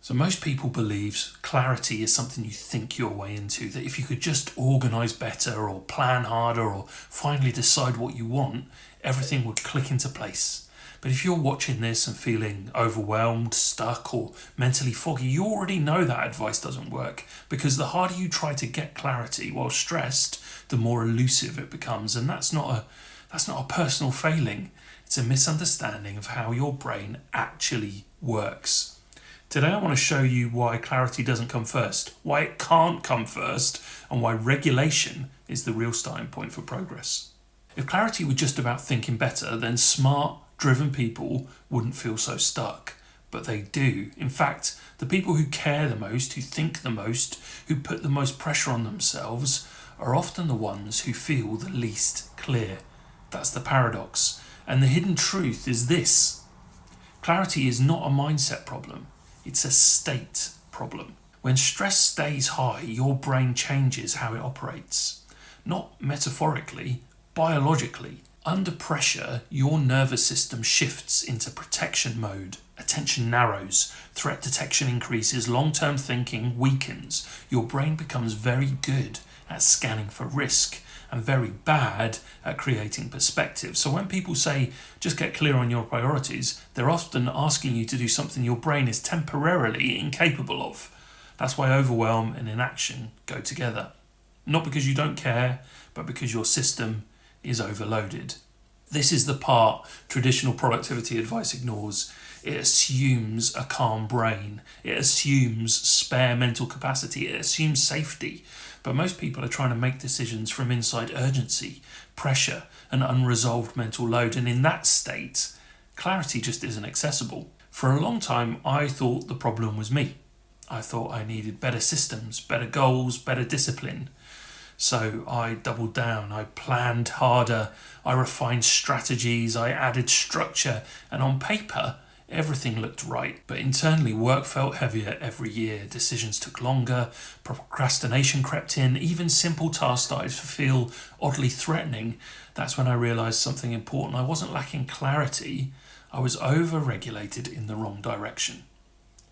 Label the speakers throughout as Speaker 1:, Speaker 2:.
Speaker 1: So most people believe clarity is something you think your way into, that if you could just organise better or plan harder or finally decide what you want, everything would click into place. But if you're watching this and feeling overwhelmed, stuck or mentally foggy, you already know that advice doesn't work, because the harder you try to get clarity while stressed, the more elusive it becomes. And that's not a personal failing. It's a misunderstanding of how your brain actually works. Today I want to show you why clarity doesn't come first, why it can't come first, and why regulation is the real starting point for progress. If clarity were just about thinking better, then smart, driven people wouldn't feel so stuck. But they do. In fact, the people who care the most, who think the most, who put the most pressure on themselves, are often the ones who feel the least clear. That's the paradox. And the hidden truth is this: clarity is not a mindset problem. It's a state problem. When stress stays high, your brain changes how it operates. Not metaphorically, biologically. Under pressure, your nervous system shifts into protection mode. Attention narrows, threat detection increases, long-term thinking weakens. Your brain becomes very good at scanning for risk and very bad at creating perspective. So when people say, just get clear on your priorities, they're often asking you to do something your brain is temporarily incapable of. That's why overwhelm and inaction go together. Not because you don't care, but because your system is overloaded. This is the part traditional productivity advice ignores. It assumes a calm brain. It assumes spare mental capacity. It assumes safety. But most people are trying to make decisions from inside urgency, pressure, and unresolved mental load. And in that state, clarity just isn't accessible. For a long time, I thought the problem was me. I thought I needed better systems, better goals, better discipline. So I doubled down, I planned harder, I refined strategies, I added structure, and on paper, everything looked right. But internally, work felt heavier every year. Decisions took longer, procrastination crept in, even simple tasks started to feel oddly threatening. That's when I realised something important. I wasn't lacking clarity, I was over-regulated in the wrong direction.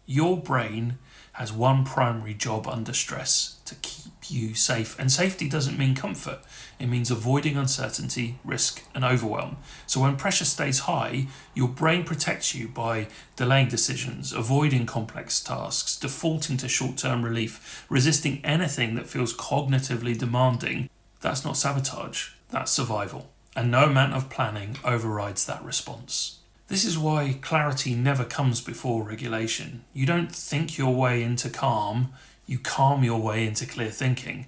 Speaker 1: Your brain has one primary job under stress: to keep you safe. And safety doesn't mean comfort. It means avoiding uncertainty, risk, and overwhelm. So when pressure stays high, your brain protects you by delaying decisions, avoiding complex tasks, defaulting to short-term relief, resisting anything that feels cognitively demanding. That's not sabotage, that's survival. And no amount of planning overrides that response. This is why clarity never comes before regulation. You don't think your way into calm, you calm your way into clear thinking.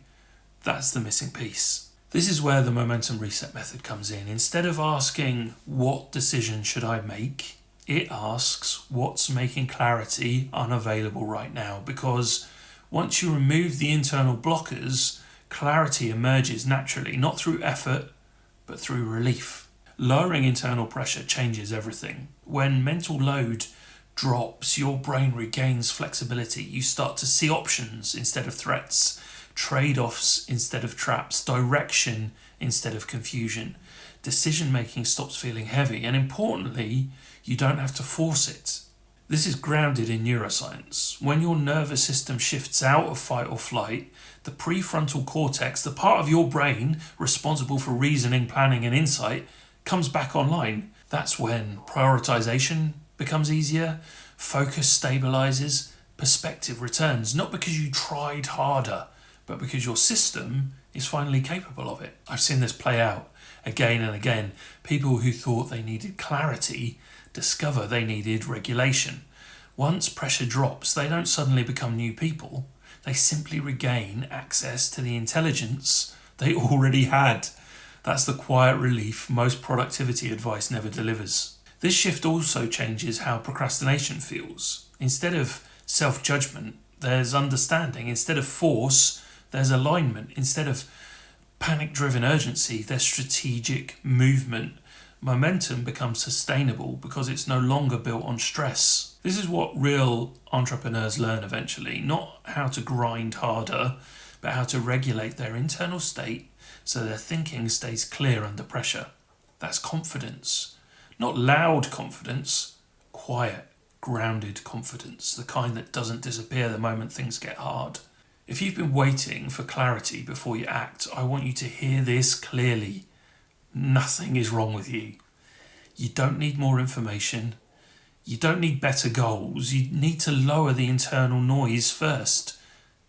Speaker 1: That's the missing piece. This is where the momentum reset method comes in. Instead of asking, what decision should I make? It asks, what's making clarity unavailable right now? Because once you remove the internal blockers, clarity emerges naturally, not through effort, but through relief. Lowering internal pressure changes everything. When mental load drops, your brain regains flexibility. You start to see options instead of threats, trade-offs instead of traps, direction instead of confusion. Decision-making stops feeling heavy, and importantly, you don't have to force it. This is grounded in neuroscience. When your nervous system shifts out of fight or flight, the prefrontal cortex, the part of your brain responsible for reasoning, planning, and insight, comes back online. That's when prioritization becomes easier, focus stabilizes, perspective returns, not because you tried harder, but because your system is finally capable of it. I've seen this play out again and again. People who thought they needed clarity discover they needed regulation. Once pressure drops, they don't suddenly become new people. They simply regain access to the intelligence they already had. That's the quiet relief most productivity advice never delivers. This shift also changes how procrastination feels. Instead of self-judgment, there's understanding. Instead of force, there's alignment. Instead of panic-driven urgency, there's strategic movement. Momentum becomes sustainable because it's no longer built on stress. This is what real entrepreneurs learn eventually, not how to grind harder, but how to regulate their internal state so their thinking stays clear under pressure. That's confidence. Not loud confidence, quiet, grounded confidence, the kind that doesn't disappear the moment things get hard. If you've been waiting for clarity before you act, I want you to hear this clearly. Nothing is wrong with you. You don't need more information. You don't need better goals. You need to lower the internal noise first.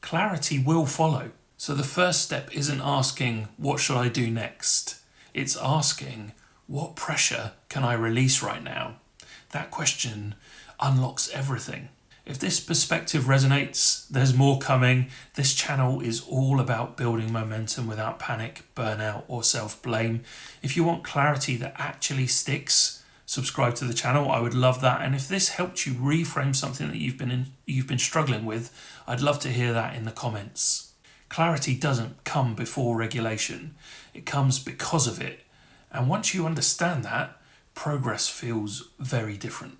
Speaker 1: Clarity will follow. So the first step isn't asking, what should I do next? It's asking, what pressure can I release right now? That question unlocks everything. If this perspective resonates, there's more coming. This channel is all about building momentum without panic, burnout, or self-blame. If you want clarity that actually sticks, subscribe to the channel. I would love that. And if this helped you reframe something that you've been struggling with, I'd love to hear that in the comments. Clarity doesn't come before regulation. It comes because of it. And once you understand that, progress feels very different.